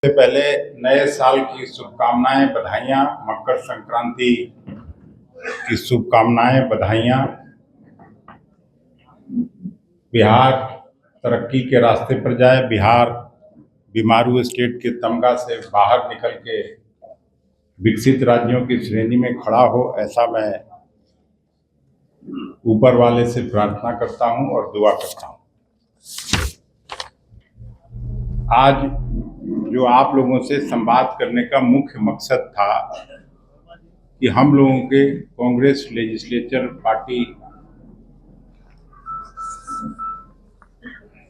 से पहले नए साल की शुभकामनाएं, बधाइयां, मकर संक्रांति की शुभकामनाएं, बधाइयां। बिहार तरक्की के रास्ते पर जाए, बिहार बीमारू स्टेट के तमगा से बाहर निकल के विकसित राज्यों की श्रेणी में खड़ा हो, ऐसा मैं ऊपर वाले से प्रार्थना करता हूं और दुआ करता हूं। आज जो आप लोगों से संवाद करने का मुख्य मकसद था कि हम लोगों के कांग्रेस लेजिस्लेचर पार्टी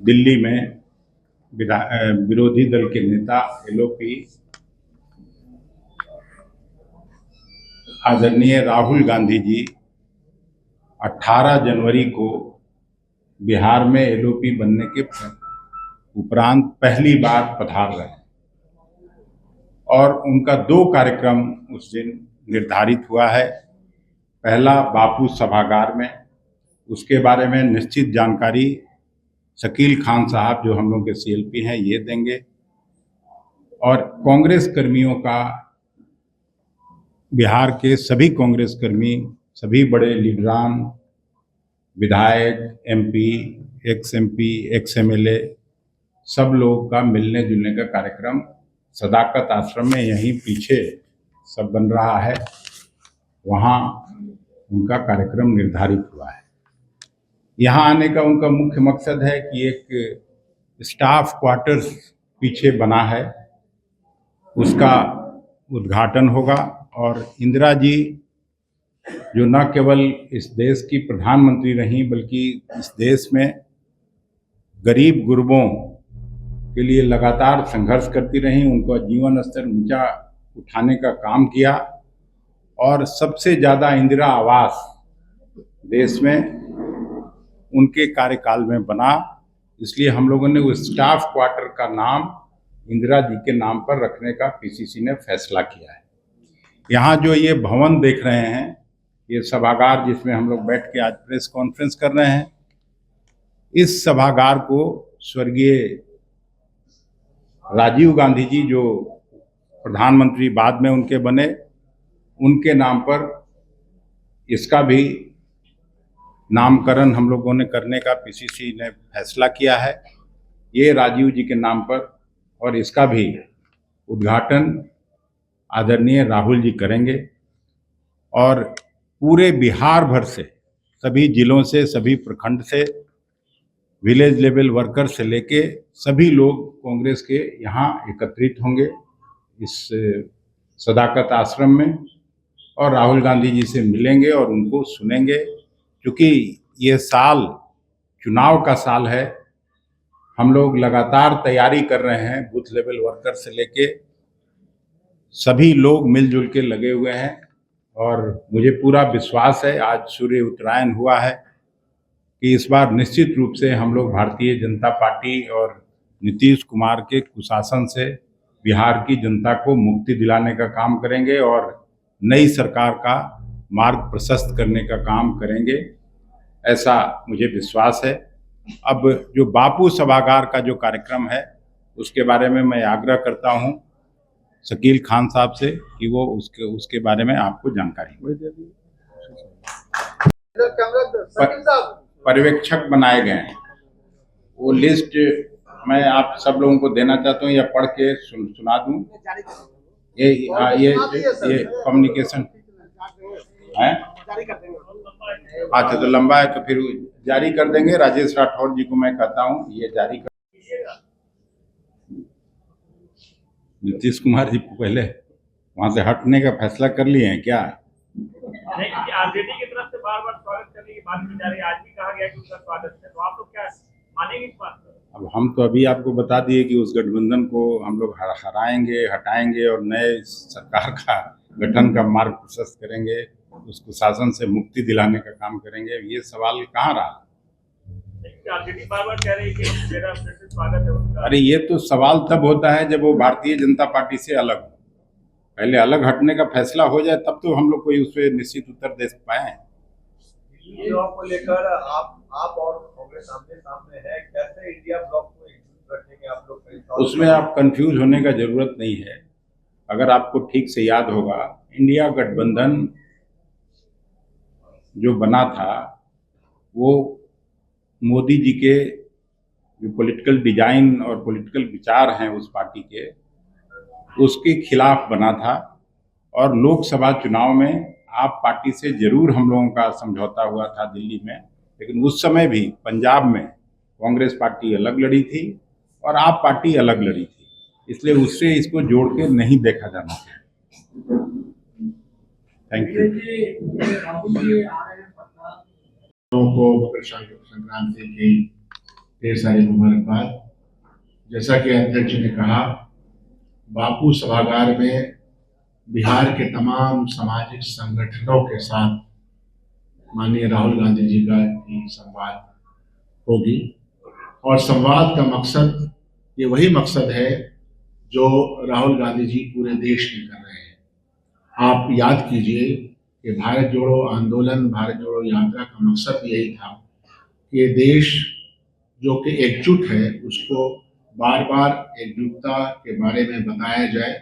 दिल्ली में विरोधी दल के नेता एलओपी आदरणीय राहुल गांधी जी 18 जनवरी को बिहार में एलओपी बनने के उपरांत पहली बार पधार रहे हैं और उनका 2 कार्यक्रम उस दिन निर्धारित हुआ है। पहला बापू सभागार में, उसके बारे में निश्चित जानकारी शकील खान साहब जो हम लोग के सीएलपी हैं ये देंगे, और कांग्रेस कर्मियों का, बिहार के सभी कांग्रेस कर्मी, सभी बड़े लीडरान, विधायक, MP, x MP, ex MLA, सब लोगों का मिलने जुलने का कार्यक्रम सदाकत आश्रम में यहीं पीछे सब बन रहा है, वहाँ उनका कार्यक्रम निर्धारित हुआ है। यहाँ आने का उनका मुख्य मकसद है कि एक स्टाफ क्वार्टर्स पीछे बना है, उसका उद्घाटन होगा और इंदिरा जी जो न केवल इस देश की प्रधानमंत्री रहीं बल्कि इस देश में गरीब गुरबों के लिए लगातार संघर्ष करती रहीं, उनका जीवन स्तर ऊंचा उठाने का काम किया और सबसे ज़्यादा इंदिरा आवास देश में उनके कार्यकाल में बना। इसलिए हम लोगों ने उस स्टाफ क्वार्टर का नाम इंदिरा जी के नाम पर रखने का पीसीसी ने फैसला किया है। यहाँ जो ये भवन देख रहे हैं, ये सभागार जिसमें हम लोग बैठ के आज प्रेस कॉन्फ्रेंस कर रहे हैं, इस सभागार को स्वर्गीय राजीव गांधी जी जो प्रधानमंत्री बाद में उनके बने, उनके नाम पर इसका भी नामकरण हम लोगों ने करने का पीसीसी ने फैसला किया है, ये राजीव जी के नाम पर, और इसका भी उद्घाटन आदरणीय राहुल जी करेंगे। और पूरे बिहार भर से, सभी जिलों से, सभी प्रखंड से, विलेज लेवल वर्कर से लेके सभी लोग कांग्रेस के यहाँ एकत्रित होंगे इस सदाकत आश्रम में और राहुल गांधी जी से मिलेंगे और उनको सुनेंगे। क्योंकि ये साल चुनाव का साल है, हम लोग लगातार तैयारी कर रहे हैं, बूथ लेवल वर्कर से लेके सभी लोग मिलजुल के लगे हुए हैं और मुझे पूरा विश्वास है, आज सूर्य उत्तरायण हुआ है, कि इस बार निश्चित रूप से हम लोग भारतीय जनता पार्टी और नीतीश कुमार के कुशासन से बिहार की जनता को मुक्ति दिलाने का काम करेंगे और नई सरकार का मार्ग प्रशस्त करने का काम करेंगे, ऐसा मुझे विश्वास है। अब जो बापू सभागार का जो कार्यक्रम है उसके बारे में मैं आग्रह करता हूं शकील खान साहब से कि वो उसके बारे में आपको जानकारी दें। पर्यवेक्षक बनाए गए हैं, वो लिस्ट मैं आप सब लोगों को देना चाहता हूँ या पढ़ के सुना दूं। ये कम्युनिकेशन है, अच्छा तो लंबा है तो फिर जारी कर देंगे। राजेश राठौर जी को मैं कहता हूँ ये जारी कर। नीतीश कुमार जी पहले वहां से हटने का फैसला कर लिए हैं क्या? आरजेडी की तरफ से बार-बार स्वागत करने की बात की जा रही है, आज भी कहा गया कि उसका स्वागत है, तो आप लोग क्या मानेंगे इस बात को? अब हम तो अभी आपको बता दिए कि उस गठबंधन को हम लोग हराएंगे, हटाएंगे और नए सरकार का गठन का मार्ग प्रशस्त करेंगे, उसको शासन से मुक्ति दिलाने का काम करेंगे। ये सवाल कहाँ रहा? आरजेडी बार-बार कह रही है कि मेरा स्वागत है उनका। अरे ये तो सवाल तब होता है जब वो भारतीय जनता पार्टी से अलग हो, पहले अलग हटने का फैसला हो जाए तब तो हम लोग कोई उस पर निश्चित उत्तर दे पाए। को लेकर आप और कांग्रेस सामने है, कैसे इंडिया ब्लॉक को रखेंगे आप लोग? उसमें आप कंफ्यूज होने का जरूरत नहीं है। अगर आपको ठीक से याद होगा, इंडिया गठबंधन जो बना था वो मोदी जी के जो पॉलिटिकल डिजाइन और पॉलिटिकल विचार हैं उस पार्टी के, उसके खिलाफ बना था। और लोकसभा चुनाव में आप पार्टी से जरूर हम लोगों का समझौता हुआ था दिल्ली में, लेकिन उस समय भी पंजाब में कांग्रेस पार्टी अलग लड़ी थी और आप पार्टी अलग लड़ी थी, इसलिए उससे इसको जोड़ के नहीं देखा जाना चाहिए। Thank you. को मकर संक्रांति की ढेर सारी मुबारकबाद। जैसा कि अध्यक्ष ने कहा, बापू सभागार में बिहार के तमाम सामाजिक संगठनों के साथ माननीय राहुल गांधी जी का संवाद होगी और संवाद का मकसद ये वही मकसद है जो राहुल गांधी जी पूरे देश में कर रहे हैं। आप याद कीजिए कि भारत जोड़ो आंदोलन, भारत जोड़ो यात्रा का मकसद यही था कि ये देश जो कि एकजुट है उसको बार बार एकजुटता के बारे में बताया जाए।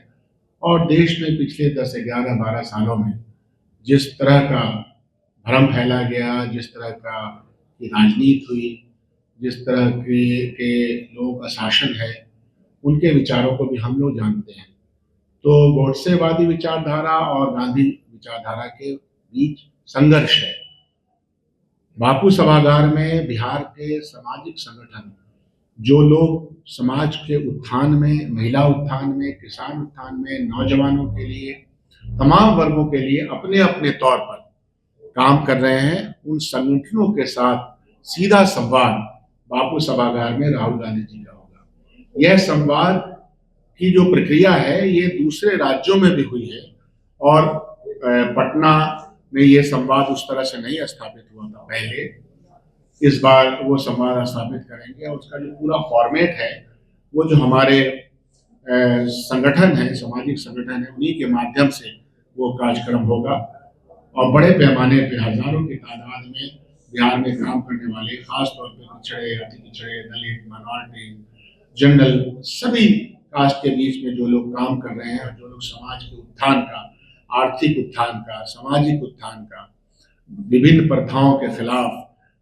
और देश में पिछले 10, 11, 12 सालों में जिस तरह का भ्रम फैला गया, जिस तरह का राजनीति हुई, जिस तरह के लोगों का शासन है, उनके विचारों को भी हम लोग जानते हैं। तो गोडसेवादी विचारधारा और गांधी विचारधारा के बीच संघर्ष है। बापू सभागार में बिहार के सामाजिक संगठन, जो लोग समाज के उत्थान में, महिला उत्थान में, किसान उत्थान में, नौजवानों के लिए, तमाम वर्गों के लिए अपने अपने तौर पर काम कर रहे हैं, उन संगठनों के साथ सीधा संवाद बापू सभागार में राहुल गांधी जी का होगा। यह संवाद की जो प्रक्रिया है ये दूसरे राज्यों में भी हुई है और पटना में ये संवाद उस तरह से नहीं स्थापित हुआ था पहले। इस बार वो संवाद स्थापित करेंगे और उसका जो पूरा फॉर्मेट है वो जो हमारे संगठन है, सामाजिक संगठन है, उन्हीं के माध्यम से वो कार्यक्रम होगा। और बड़े पैमाने पे हजारों की तादाद में बिहार में काम करने वाले, खासतौर पर पिछड़े, अति पिछड़े, दलित, माइनॉरिटी, जनरल, सभी कास्ट के बीच में जो लोग काम कर रहे हैं, जो लोग समाज के उत्थान का, आर्थिक उत्थान का, सामाजिक उत्थान का, विभिन्न प्रथाओं के खिलाफ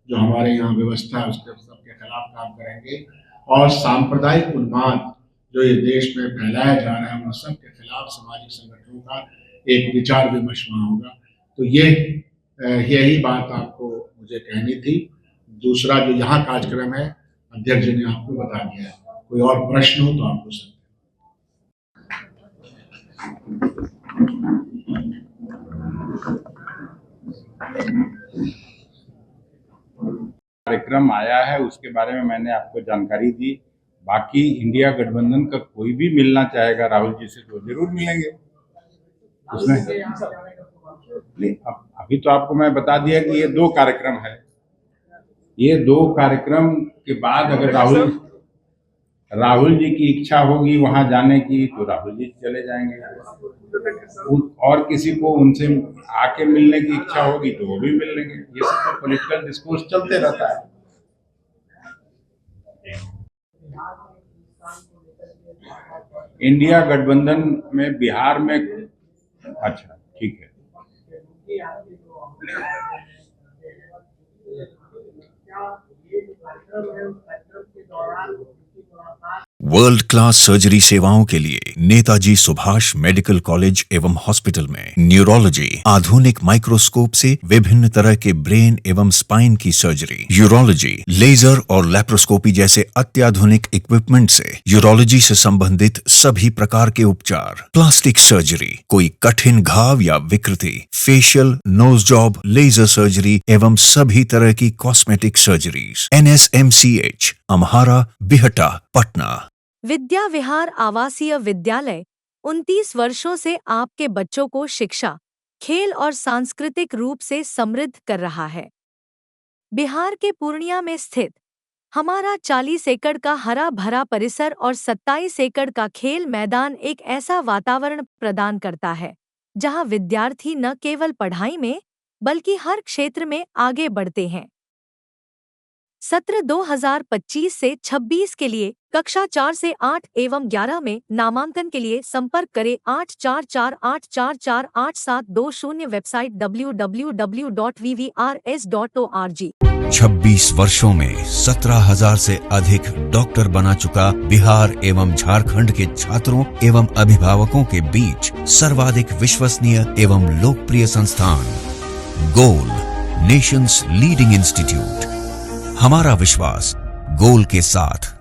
जो हमारे यहाँ व्यवस्था है उसके सबके खिलाफ काम करेंगे। और सांप्रदायिक उन्माद जो ये देश में फैलाया जा रहा है उन सब के खिलाफ सामाजिक संगठनों का एक विचार विमर्श वहाँ होगा। तो यही बात आपको मुझे कहनी थी। दूसरा जो यहाँ कार्यक्रम है अध्यक्ष जी ने आपको बता दिया है। कोई और प्रश्न हो तो आप पूछ सकते हैं। कार्यक्रम आया है उसके बारे में मैंने आपको जानकारी दी। बाकी इंडिया गठबंधन का कोई भी मिलना चाहेगा राहुल जी से तो जरूर मिलेंगे। उसमें नहीं, अभी तो आपको मैं बता दिया कि ये 2 कार्यक्रम है। ये 2 कार्यक्रम के बाद अगर राहुल जी की इच्छा होगी वहां जाने की तो राहुल जी चले जाएंगे। और किसी को उनसे आके मिलने की इच्छा होगी तो वो भी मिल लेंगे। ये सब तो पॉलिटिकल डिस्कोर्स चलते रहता है। इंडिया गठबंधन में बिहार में, अच्छा ठीक है। वर्ल्ड क्लास सर्जरी सेवाओं के लिए नेताजी सुभाष मेडिकल कॉलेज एवं हॉस्पिटल में न्यूरोलॉजी, आधुनिक माइक्रोस्कोप से विभिन्न तरह के ब्रेन एवं स्पाइन की सर्जरी, यूरोलॉजी, लेजर और लैप्रोस्कोपी जैसे अत्याधुनिक इक्विपमेंट से यूरोलॉजी से संबंधित सभी प्रकार के उपचार, प्लास्टिक सर्जरी, कोई कठिन घाव या विकृति, facial, nose job, laser surgery एवं सभी तरह की cosmetic surgeries. NSMCH, Amhara, Bihta, Patna. Vidya Vihar आवासीय विद्यालय 29 वर्षों से आपके बच्चों को शिक्षा, खेल और सांस्कृतिक रूप से समृद्ध कर रहा है। बिहार के पूर्णिया में स्थित हमारा 40 एकड़ का हरा भरा परिसर और 27 एकड़ का खेल मैदान एक ऐसा वातावरण प्रदान करता है जहां विद्यार्थी न केवल पढ़ाई में बल्कि हर क्षेत्र में आगे बढ़ते हैं। सत्र 2025 से 26 के लिए कक्षा 4 से 8 एवं 11 में नामांकन के लिए संपर्क करें 8448448720 वेबसाइट www.vvrs.org। 26 वर्षों में 17,000 से अधिक डॉक्टर बना चुका बिहार एवं झारखंड के छात्रों एवं अभिभावकों के बीच सर्वाधिक विश्वसनीय एवं लोकप्रिय संस्थान गोल, नेशंस लीडिंग इंस्टीट्यूट। हमारा विश्वास गोल के साथ